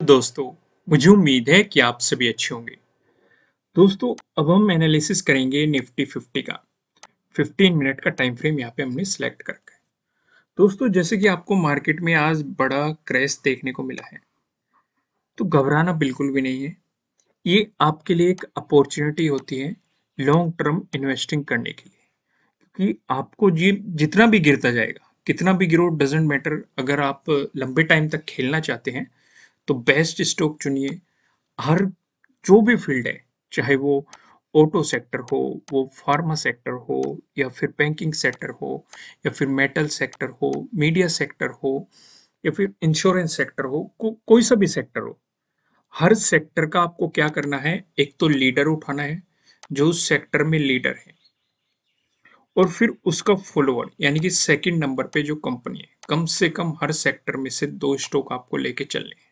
दोस्तों, मुझे उम्मीद है कि आप सभी अच्छे होंगे। दोस्तों, अब हम एनालिसिस करेंगे निफ्टी 50 का। 15 मिनट का टाइम फ्रेम यहाँ पे हमने सिलेक्ट कर रखा है। दोस्तों, जैसे कि आपको मार्केट में आज बड़ा क्रैश देखने को मिला है, तो घबराना बिल्कुल भी नहीं है। ये आपके लिए एक अपॉर्चुनिटी होती है लॉन्ग टर्म इन्वेस्टिंग करने के लिए, क्योंकि आपको जी जितना भी गिरता जाएगा, कितना भी गिरो डजेंट मैटर। अगर आप लंबे टाइम तक खेलना चाहते हैं, तो बेस्ट स्टॉक चुनिए। हर जो भी फील्ड है, चाहे वो ऑटो सेक्टर हो, वो फार्मा सेक्टर हो, या फिर बैंकिंग सेक्टर हो, या फिर मेटल सेक्टर हो, मीडिया सेक्टर हो, या फिर इंश्योरेंस सेक्टर हो, कोई सा भी सेक्टर हो, हर सेक्टर का आपको क्या करना है, एक तो लीडर उठाना है जो उस सेक्टर में लीडर है, और फिर उसका फॉलोअर यानी कि सेकंड नंबर पे जो कंपनी है, कम से कम हर सेक्टर में से 2 स्टॉक आपको लेके चलने हैं।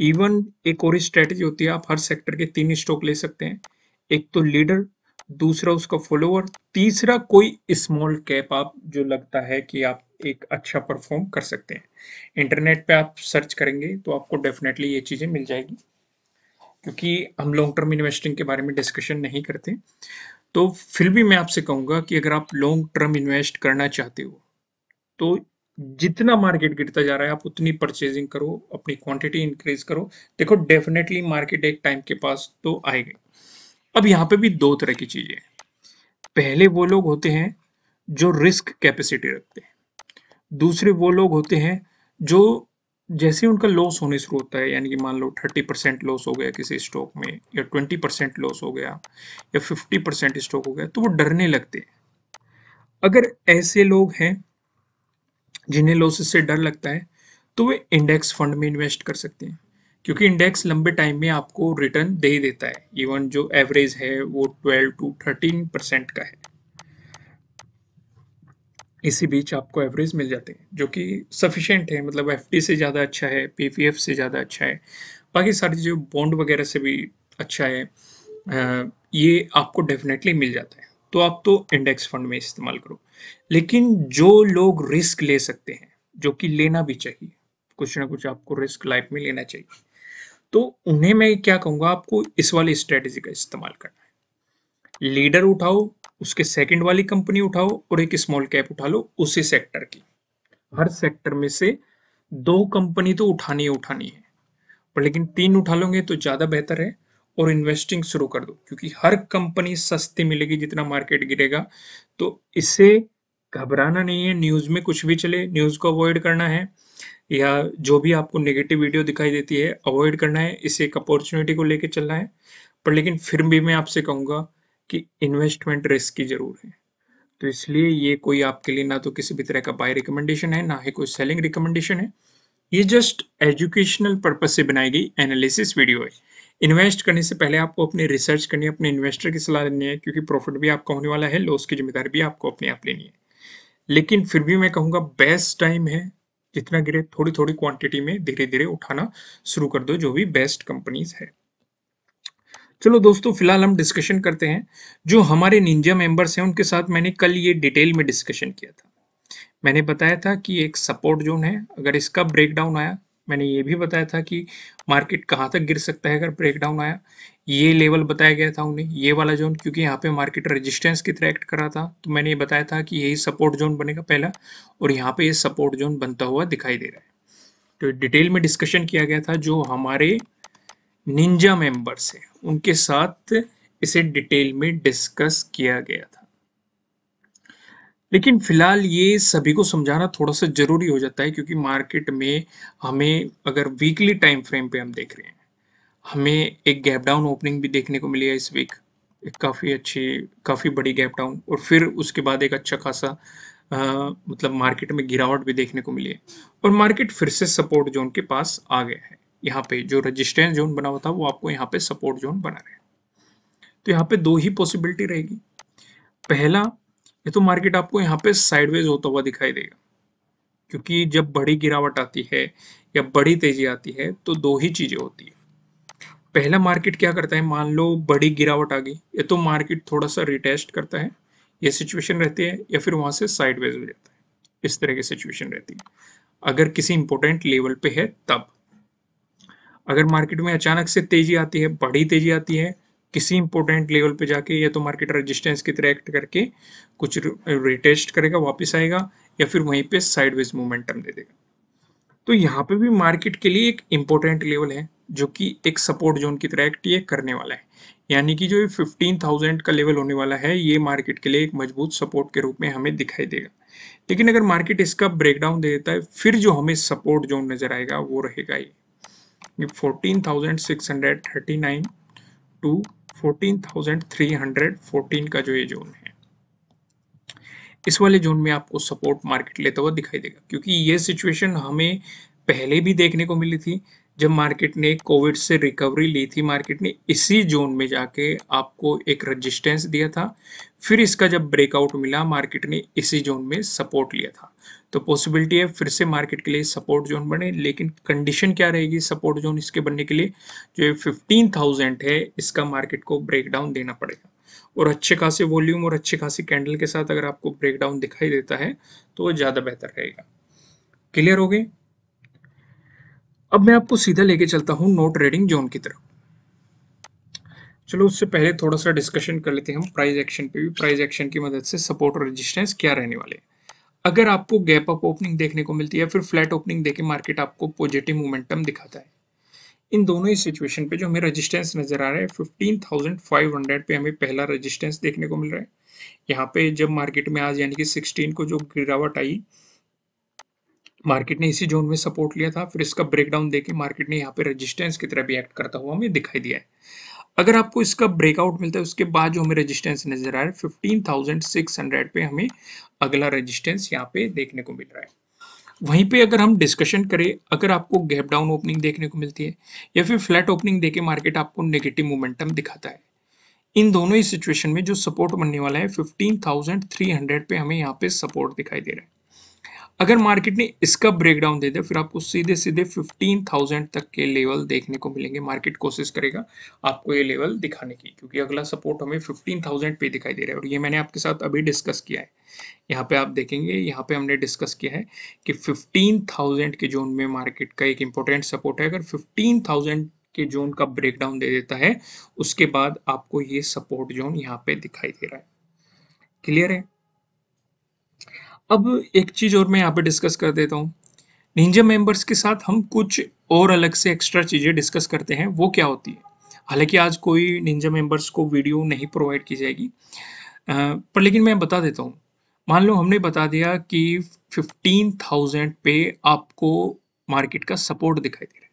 इवन एक और स्ट्रेटेजी होती है, आप हर सेक्टर के 3 स्टॉक ले सकते हैं। एक तो लीडर, दूसरा उसका फॉलोअर, तीसरा कोई स्मॉल कैप आप जो लगता है कि आप एक अच्छा परफॉर्म कर सकते हैं। इंटरनेट पे आप सर्च करेंगे तो आपको डेफिनेटली ये चीजें मिल जाएगी, क्योंकि हम लॉन्ग टर्म इन्वेस्टिंग के बारे में डिस्कशन नहीं करते। तो फिर भी मैं आपसे कहूंगा कि अगर आप लॉन्ग टर्म इन्वेस्ट करना चाहते हो, तो जितना मार्केट गिरता जा रहा है आप उतनी परचेजिंग करो, अपनी क्वांटिटी इंक्रीज करो। देखो, डेफिनेटली मार्केट एक टाइम के पास तो आएगा। अब यहाँ पे भी दो तरह की चीजें हैं। पहले वो लोग होते हैं जो रिस्क कैपेसिटी रखते हैं, दूसरे वो लोग होते हैं जो जैसे उनका लॉस होने शुरू होता है, यानी कि मान लो 30% लॉस हो गया किसी स्टॉक में, या 20% लॉस हो गया, या 50% स्टॉक हो गया, तो वो डरने लगते हैं। अगर ऐसे लोग हैं जिन्हें लॉसेस से डर लगता है, तो वे इंडेक्स फंड में इन्वेस्ट कर सकते हैं, क्योंकि इंडेक्स लंबे टाइम में आपको रिटर्न दे ही देता है। इवन जो एवरेज है वो 12 to 13% का है। इसी बीच आपको एवरेज मिल जाते हैं, जो कि सफिशिएंट है, मतलब एफडी से ज़्यादा अच्छा है, पीपीएफ से ज़्यादा अच्छा है, बाकी सारी जो बॉन्ड वगैरह से भी अच्छा है। ये आपको डेफिनेटली मिल जाता है, तो आप तो इंडेक्स फंड में इस्तेमाल करो। लेकिन जो लोग रिस्क ले सकते हैं, जो कि लेना भी चाहिए, कुछ ना कुछ आपको रिस्क लाइफ में लेना चाहिए, तो उन्हें मैं क्या कहूँगा, आपको इस वाली स्ट्रेटेजी का इस्तेमाल करना है। लीडर उठाओ, उसके सेकंड वाली कंपनी उठाओ, और एक स्मॉल कैप उठा लो उसी सेक्टर की। हर सेक्टर में से 2 कंपनी तो उठानी ही उठानी है, पर लेकिन 3 उठा लोगे तो ज़्यादा बेहतर है। और इन्वेस्टिंग शुरू कर दो, क्योंकि हर कंपनी सस्ती मिलेगी जितना मार्केट गिरेगा। तो इससे घबराना नहीं है, न्यूज़ में कुछ भी चले, न्यूज़ को अवॉइड करना है, या जो भी आपको नेगेटिव वीडियो दिखाई देती है अवॉइड करना है। इसे एक अपॉर्चुनिटी को लेके चलना है। पर लेकिन फिर भी मैं आपसे कहूँगा कि इन्वेस्टमेंट रिस्क की ज़रूर है। तो इसलिए ये कोई आपके लिए ना तो किसी भी तरह का बाय रिकमेंडेशन है, ना ही कोई सेलिंग रिकमेंडेशन है। ये जस्ट एजुकेशनल पर्पज से बनाई गई एनालिसिस वीडियो है। इन्वेस्ट करने से पहले आपको अपनी रिसर्च करनी है, अपने इन्वेस्टर की सलाह लेनी है, क्योंकि प्रॉफिट भी आपका होने वाला है, लॉस की जिम्मेदारी भी आपको अपने आप लेनी है। लेकिन फिर भी मैं कहूँगा बेस्ट टाइम है, जितना गिरे थोड़ी थोड़ी क्वांटिटी में धीरे धीरे उठाना शुरू कर दो, जो भी बेस्ट कंपनीज है। चलो दोस्तों, फिलहाल हम डिस्कशन करते हैं। जो हमारे निंजा मेंबर्स हैं उनके साथ मैंने कल ये डिटेल में डिस्कशन किया था। मैंने बताया था कि एक सपोर्ट जोन है, अगर इसका ब्रेकडाउन आया, मैंने ये भी बताया था कि मार्केट कहाँ तक गिर सकता है अगर ब्रेकडाउन आया। ये लेवल बताया गया था उन्हें, ये वाला जोन, क्योंकि यहाँ पे मार्केट रेजिस्टेंस की तरह एक्ट कर रहा था, तो मैंने ये बताया था कि यही सपोर्ट जोन बनेगा पहला, और यहाँ पे ये सपोर्ट जोन बनता हुआ दिखाई दे रहा है। तो डिटेल में डिस्कशन किया गया था। जो हमारे निंजा मेंबर्स हैं उनके साथ इसे डिटेल में डिस्कस किया गया था। लेकिन फिलहाल ये सभी को समझाना थोड़ा सा जरूरी हो जाता है, क्योंकि मार्केट में हमें अगर वीकली टाइम फ्रेम पे हम देख रहे हैं, हमें एक गैप डाउन ओपनिंग भी देखने को मिली है इस वीक, एक काफ़ी अच्छी, काफ़ी बड़ी गैप डाउन, और फिर उसके बाद एक अच्छा खासा मतलब मार्केट में गिरावट भी देखने को मिली है, और मार्केट फिर से सपोर्ट जोन के पास आ गया है। यहाँ पे जो रजिस्टेंस जोन बना हुआ था वो आपको यहाँ पे सपोर्ट जोन बना रहे हैं। तो यहाँ पे दो ही पॉसिबिलिटी रहेगी। पहला, ये तो मार्केट आपको यहाँ पे साइडवेज होता हुआ दिखाई देगा, क्योंकि जब बड़ी गिरावट आती है या बड़ी तेजी आती है तो दो ही चीजें होती है। पहला, मार्केट क्या करता है, मान लो बड़ी गिरावट आ गई, या तो मार्केट थोड़ा सा रिटेस्ट करता है, ये सिचुएशन रहती है, या फिर वहां से साइडवेज हो जाता है, इस तरह की सिचुएशन रहती है, अगर किसी इंपॉर्टेंट लेवल पे है तब। अगर मार्केट में अचानक से तेजी आती है, बड़ी तेजी आती है किसी इंपॉर्टेंट लेवल पे जाके, या तो मार्केट रेजिस्टेंस की तरह एक्ट करके कुछ रिटेस्ट करेगा, वापस आएगा, या फिर वहीं पे साइडवेज मोमेंटम दे देगा। तो यहाँ पे भी मार्केट के लिए एक इम्पोर्टेंट लेवल है जो कि एक सपोर्ट जोन की तरह एक्ट ये करने वाला है। यानी कि जो ये 15,000 का लेवल होने वाला है, ये मार्केट के लिए एक मजबूत सपोर्ट के रूप में हमें दिखाई देगा। लेकिन अगर मार्केट इसका ब्रेकडाउन दे देता है, फिर जो हमें सपोर्ट जोन नजर आएगा वो रहेगा ये 14,639 टू 14,314 का जो ये जोन है, इस वाले जोन में आपको सपोर्ट मार्केट लेता हुआ दिखाई देगा, क्योंकि ये सिचुएशन हमें पहले भी देखने को मिली थी। जब मार्केट ने कोविड से रिकवरी ली थी, मार्केट ने इसी जोन में जाके आपको एक रेजिस्टेंस दिया था, फिर इसका जब ब्रेकआउट मिला, मार्केट ने इसी जोन में सपोर्ट लिया था। तो पॉसिबिलिटी है फिर से मार्केट के लिए सपोर्ट जोन बने, लेकिन कंडीशन क्या रहेगी सपोर्ट जोन इसके बनने के लिए? जो ये 15,000 है, इसका मार्केट को ब्रेकडाउन देना पड़ेगा, और अच्छे खासे वॉल्यूम और अच्छे खासी कैंडल के साथ अगर आपको ब्रेकडाउन दिखाई देता है तो वो ज़्यादा बेहतर रहेगा। क्लियर हो गई? अब मैं आपको सीधा लेके चलता हूँ नो ट्रेडिंग जोन की तरफ। चलो उससे पहले थोड़ा सा डिस्कशन कर लेते हैं हम प्राइस एक्शन पे भी। प्राइस एक्शन की मदद से सपोर्ट और रेजिस्टेंस क्या रहने वाले हैं। अगर आपको गैप अप ओपनिंग देखने को मिलती है, फिर फ्लैट ओपनिंग देके मार्केट आपको पॉजिटिव मोमेंटम दिखाता है, इन दोनों ही सिचुएशन पे जो हमें रेजिस्टेंस नजर आ रहा है 15,500 पे हमें पहला रेजिस्टेंस देखने को मिल रहा है। यहाँ पे जब मार्केट में आज यानी कि 16 को जो गिरावट आई, मार्केट ने इसी जोन में सपोर्ट लिया था, फिर इसका ब्रेकडाउन देके मार्केट ने यहाँ पे रेजिस्टेंस की तरह भी एक्ट करता हुआ हमें दिखाई दिया है। अगर आपको इसका ब्रेकआउट मिलता है, उसके बाद जो हमें रेजिस्टेंस नजर आ रहा है 15,600 पे हमें अगला रेजिस्टेंस यहाँ पे देखने को मिल रहा है। वहीं पे अगर हम डिस्कशन करें, अगर आपको गैप डाउन ओपनिंग देखने को मिलती है या फिर फ्लैट ओपनिंग देके मार्केट आपको नेगेटिव मोमेंटम दिखाता है, इन दोनों ही सिचुएशन में जो सपोर्ट बनने वाला है 15,300 पे हमें यहाँ पे सपोर्ट दिखाई दे रहा है। अगर मार्केट ने इसका ब्रेकडाउन दे दिया, फिर आपको सीधे सीधे 15,000 तक के लेवल देखने को मिलेंगे। मार्केट कोशिश करेगा आपको ये लेवल दिखाने की, क्योंकि अगला सपोर्ट हमें 15,000 पे दिखाई दे रहा है, और ये मैंने आपके साथ अभी डिस्कस किया है। यहाँ पे आप देखेंगे, यहाँ पे हमने डिस्कस किया है कि 15,000 के जोन में मार्केट का एक इंपॉर्टेंट सपोर्ट है। अगर 15,000 के जोन का ब्रेकडाउन दे देता है, उसके बाद आपको ये सपोर्ट जोन यहाँ पे दिखाई दे रहा है। क्लियर है? अब एक चीज और मैं यहाँ पे डिस्कस कर देता हूँ। निंजा मेंबर्स के साथ हम कुछ और अलग से एक्स्ट्रा चीजें डिस्कस करते हैं, वो क्या होती है। हालांकि आज कोई निंजा मेंबर्स को वीडियो नहीं प्रोवाइड की जाएगी, पर लेकिन मैं बता देता हूँ। मान लो हमने बता दिया कि 15,000 पे आपको मार्केट का सपोर्ट दिखाई दे रहा है।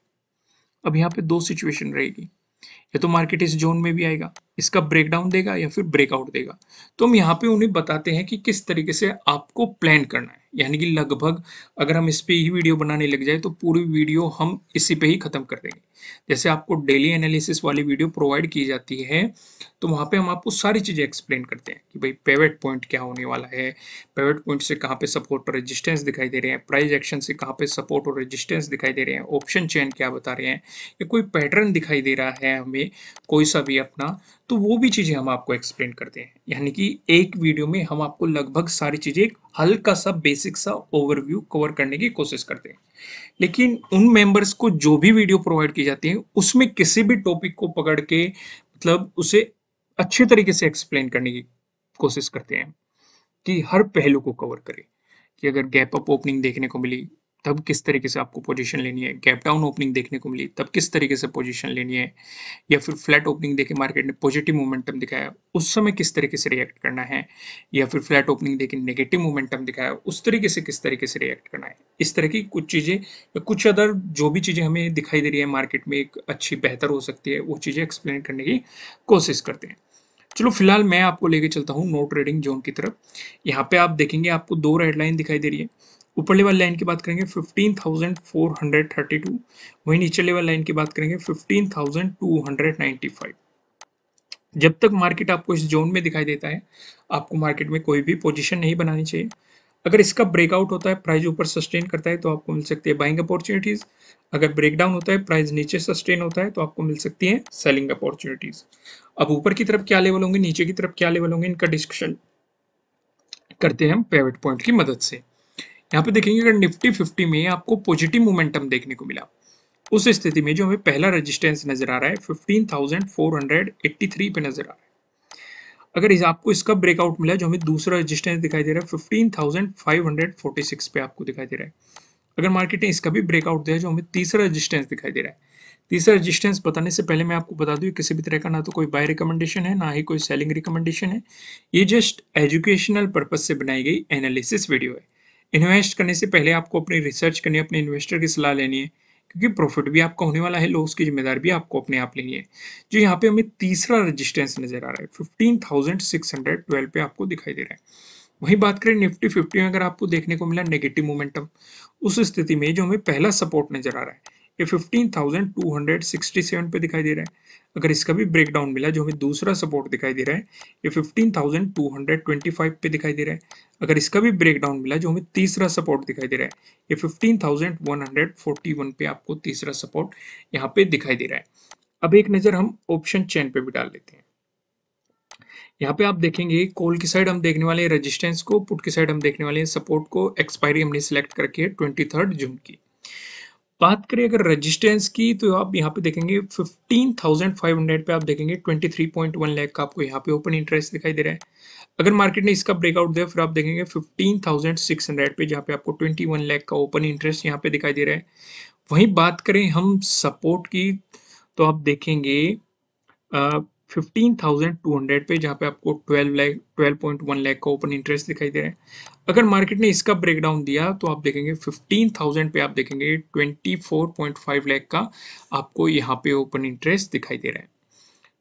अब यहाँ पे दो सिचुएशन रहेगी, या तो मार्केट इस जोन में भी आएगा, इसका ब्रेकडाउन देगा, या फिर ब्रेकआउट देगा। तो हम यहाँ पे उन्हें बताते हैं कि किस तरीके से आपको प्लान करना है। यानी कि लगभग अगर हम इस पे ही वीडियो बनाने लग जाए तो पूरी वीडियो हम इसी पे ही खत्म कर देंगे। जैसे आपको डेली एनालिसिस वाली वीडियो प्रोवाइड की जाती है, तो वहाँ पे हम आपको सारी चीज़ें एक्सप्लेन करते हैं कि भाई पेवेट पॉइंट क्या होने वाला है, पेवेट पॉइंट से कहाँ पे सपोर्ट और रेजिस्टेंस दिखाई दे रहे हैं, प्राइस एक्शन से कहाँ पे सपोर्ट और रेजिस्टेंस दिखाई दे रहे हैं, ऑप्शन चेन क्या बता रहे हैं, या कोई पैटर्न दिखाई दे रहा है हमें कोई सा भी अपना, तो वो भी चीज़ें हम आपको एक्सप्लेन करते हैं। यानी कि एक वीडियो में हम आपको लगभग सारी चीज़ें एक हल्का सा बेसिक सा ओवरव्यू कवर करने की कोशिश करते हैं। लेकिन उन मेंबर्स को जो भी वीडियो प्रोवाइड की जाती है, उसमें किसी भी टॉपिक को पकड़ के मतलब उसे अच्छे तरीके से एक्सप्लेन करने की कोशिश करते हैं कि हर पहलू को कवर करें। कि अगर गैप अप ओपनिंग देखने को मिली तब किस तरीके से आपको पोजीशन लेनी है, गैप डाउन ओपनिंग देखने को मिली तब किस तरीके से पोजीशन लेनी है, या फिर फ्लैट ओपनिंग देके मार्केट ने पॉजिटिव मोमेंटम दिखाया उस समय किस तरीके से रिएक्ट करना है, या फिर फ्लैट ओपनिंग देके नेगेटिव मोमेंटम दिखाया उस तरीके से किस तरीके से रिएक्ट करना है। इस तरह की कुछ चीज़ें या कुछ अदर जो भी चीज़ें हमें दिखाई दे रही है मार्केट में एक अच्छी बेहतर हो सकती है, वो चीज़ें एक्सप्लेन करने की कोशिश करते हैं। चलो फिलहाल मैं आपको लेके चलता हूँ नो ट्रेडिंग जोन की तरफ। यहाँ पे आप देखेंगे आपको दो रेड लाइन दिखाई दे रही है। ऊपर लेवल लाइन की बात करेंगे 15,432, वहीं नीचे लेवल लाइन की बात करेंगे 15,295। जब तक मार्केट आपको इस जोन में दिखाई देता है, आपको मार्केट में कोई भी पोजीशन नहीं बनानी चाहिए। अगर इसका ब्रेकआउट होता है, प्राइस ऊपर सस्टेन करता है, तो आपको मिल सकती है बाइंग अपॉर्चुनिटीज। अगर ब्रेकडाउन होता है, प्राइस नीचे सस्टेन होता है, तो आपको मिल सकती है सेलिंग अपॉर्चुनिटीज। अब ऊपर की तरफ क्या लेवल होंगे, नीचे की तरफ क्या लेवल होंगे, इनका डिस्कशन करते हैं हम पिवट पॉइंट की मदद से। यहाँ पे देखेंगे अगर निफ्टी 50 में आपको पॉजिटिव मोमेंटम देखने को मिला, उस स्थिति में जो हमें पहला रेजिस्टेंस नजर आ रहा है 15,483 पे नजर आ रहा है। अगर आपको इसका ब्रेकआउट मिला, जो हमें दूसरा रेजिस्टेंस दिखाई दे रहा है 15,546 पे आपको दिखाई दे रहा है। अगर मार्केट ने इसका भी ब्रेकआउट दिया, जो हमें तीसरा रेजिस्टेंस दिखाई दे रहा है। तीसरा रेजिस्टेंस बताने से पहले मैं आपको बता दूं, किसी भी तरह का ना तो कोई बाय रिकमेंडेशन है, ना ही कोई सेलिंग रिकमेंडेशन है। ये जस्ट एजुकेशनल पर्पज से बनाई गई एनालिसिस वीडियो है। इन्वेस्ट करने से पहले आपको अपनी रिसर्च करनी है, अपने इन्वेस्टर की सलाह लेनी है, क्योंकि प्रॉफिट भी आपका होने वाला है, लॉस की जिम्मेदारी भी आपको अपने आप लेनी है। जो यहाँ पे हमें तीसरा रेजिस्टेंस नजर आ रहा है 15,612 पे आपको दिखाई दे रहा है। वहीं बात करें निफ्टी 50 में, अगर आपको देखने को मिला नेगेटिव मोमेंटम, उस स्थिति में जो हमें पहला सपोर्ट नजर आ रहा है ये 15,267 पे दिखाई दे रहा है। अगर इसका भी ब्रेकडाउन मिला, जो हमें दूसरा सपोर्ट दिखाई दे रहा है ये 15,225 पे दिखाई दे रहा है। अगर इसका भी ब्रेकडाउन मिला, जो हमें तीसरा सपोर्ट दिखाई दे रहा है ये 15,141 पे आपको तीसरा सपोर्ट यहाँ पे दिखाई दे रहा है। अब एक नजर हम ऑप्शन चेन पे भी डाल लेते हैं। यहाँ पे आप देखेंगे कॉल की साइड हम देखने वाले हैं रेजिस्टेंस को, पुट की साइड हम देखने वाले हैं सपोर्ट को। एक्सपायरी हमने सिलेक्ट करके है 23 जून की। बात करें अगर रेजिस्टेंस की, तो आप यहाँ पे देखेंगे 15,500 पे आप देखेंगे 23.1 लाख का आपको यहाँ पे ओपन इंटरेस्ट दिखाई दे रहा है। अगर मार्केट ने इसका ब्रेकआउट दिया, फिर आप देखेंगे 15,600 पे, जहाँ पे आपको 21 लाख का ओपन इंटरेस्ट यहाँ पे दिखाई दे रहा है। वहीं बात करें हम सपोर्ट की, तो आप देखेंगे 15,200 पे, जहाँ पे आपको 12.1 लाख का ओपन इंटरेस्ट दिखाई दे रहा है। अगर मार्केट ने इसका ब्रेकडाउन दिया, तो आप देखेंगे 15,000 पे आप देखेंगे 24.5 लाख का आपको यहाँ पे ओपन इंटरेस्ट दिखाई दे रहा है।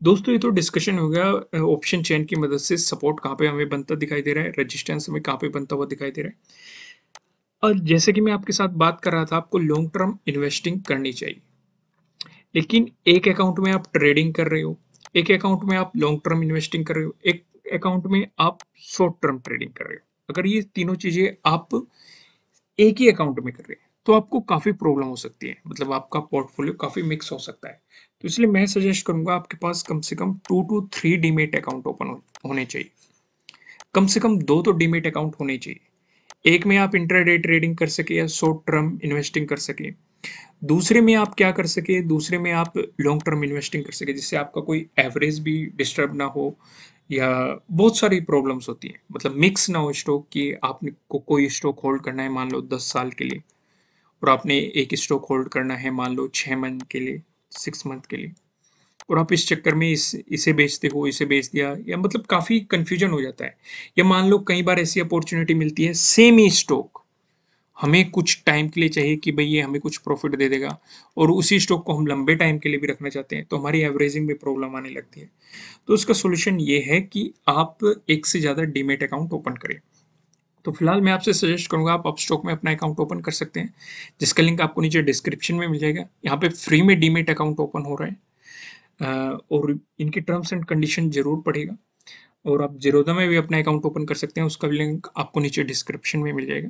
दोस्तों ये तो डिस्कशन हो गया ऑप्शन चेन की मदद से सपोर्ट कहाँ पे हमें बनता दिखाई दे रहा है, रजिस्टेंस हमें कहाँ पे बनता हुआ दिखाई दे रहा है। और जैसे कि मैं आपके साथ बात कर रहा था, आपको लॉन्ग टर्म इन्वेस्टिंग करनी चाहिए, लेकिन एक अकाउंट में आप ट्रेडिंग कर रहे हो, एक अकाउंट में आप लॉन्ग टर्म इन्वेस्टिंग कर रहे हो, एक अकाउंट में आप शॉर्ट टर्म ट्रेडिंग कर रहे हो। अगर ये तीनों चीजें आप एक ही अकाउंट में कर रहे हैं, तो आपको काफी प्रॉब्लम हो सकती है, मतलब आपका पोर्टफोलियो काफी मिक्स हो सकता है। तो इसलिए मैं सजेस्ट करूंगा आपके पास कम से कम 2 to 3 डीमेट अकाउंट ओपन होने चाहिए। कम से कम 2 तो डीमेट अकाउंट होने चाहिए। एक में आप इंट्राडे ट्रेडिंग कर सके या शॉर्ट टर्म इन्वेस्टिंग कर सके। दूसरे में आप क्या कर सके, दूसरे में आप लॉन्ग टर्म इन्वेस्टिंग कर सके, जिससे आपका कोई एवरेज भी डिस्टर्ब ना हो, या बहुत सारी प्रॉब्लम्स होती हैं, मतलब मिक्स ना हो स्टॉक की। आपने को कोई स्टॉक होल्ड करना है मान लो 10 साल के लिए, और आपने एक स्टॉक होल्ड करना है मान लो 6 मंथ के लिए, 6 मंथ के लिए, और आप इस चक्कर में इसे बेचते हो, इसे बेच दिया, या मतलब काफी कंफ्यूजन हो जाता है। या मान लो कई बार ऐसी अपॉर्चुनिटी मिलती है, सेम ही स्टॉक हमें कुछ टाइम के लिए चाहिए कि भाई ये हमें कुछ प्रॉफिट दे देगा, और उसी स्टॉक को हम लंबे टाइम के लिए भी रखना चाहते हैं, तो हमारी एवरेजिंग में प्रॉब्लम आने लगती है। तो उसका सोल्यूशन ये है कि आप एक से ज़्यादा डीमेट अकाउंट ओपन करें। तो फिलहाल मैं आपसे सजेस्ट करूंगा आप अपस्टॉक में अपना अकाउंट ओपन कर सकते हैं, जिसका लिंक आपको नीचे डिस्क्रिप्शन में मिल जाएगा। यहाँ पे फ्री में डीमेट अकाउंट ओपन हो रहा है, और इनके टर्म्स एंड कंडीशन जरूर पढ़ेगा। और आप जीरोधा में भी अपना अकाउंट ओपन कर सकते हैं, उसका लिंक आपको नीचे डिस्क्रिप्शन में मिल जाएगा।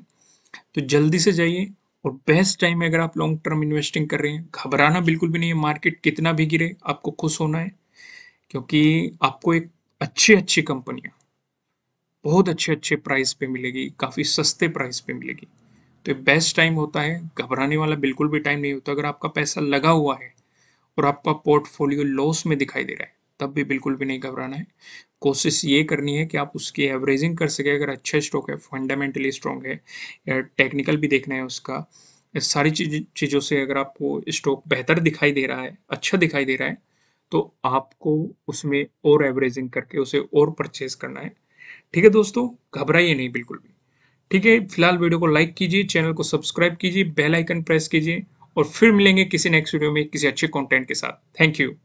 तो जल्दी से जाइए, और बेस्ट टाइम है अगर आप लॉन्ग टर्म इन्वेस्टिंग कर रहे हैं। घबराना बिल्कुल भी नहीं है, मार्केट कितना भी गिरे आपको खुश होना है, क्योंकि आपको एक अच्छी अच्छी कंपनियां बहुत अच्छे अच्छे प्राइस पे मिलेगी, काफ़ी सस्ते प्राइस पे मिलेगी। तो ये बेस्ट टाइम होता है, घबराने वाला बिल्कुल भी टाइम नहीं होता। अगर आपका पैसा लगा हुआ है और आपका पोर्टफोलियो लॉस में दिखाई दे रहा है, तब भी बिल्कुल भी नहीं घबराना है। कोशिश ये करनी है कि आप उसकी एवरेजिंग कर सके। अगर अच्छा स्टॉक है, फंडामेंटली स्ट्रॉन्ग है, या टेक्निकल भी देखना है उसका, इस सारी चीज़ों से अगर आपको स्टॉक बेहतर दिखाई दे रहा है, अच्छा दिखाई दे रहा है, तो आपको उसमें और एवरेजिंग करके उसे और परचेज करना है। ठीक है दोस्तों, घबराइए नहीं बिल्कुल भी। ठीक है, फिलहाल वीडियो को लाइक कीजिए, चैनल को सब्सक्राइब कीजिए, बेल आइकन प्रेस कीजिए, और फिर मिलेंगे किसी नेक्स्ट वीडियो में किसी अच्छे कंटेंट के साथ। Thank you.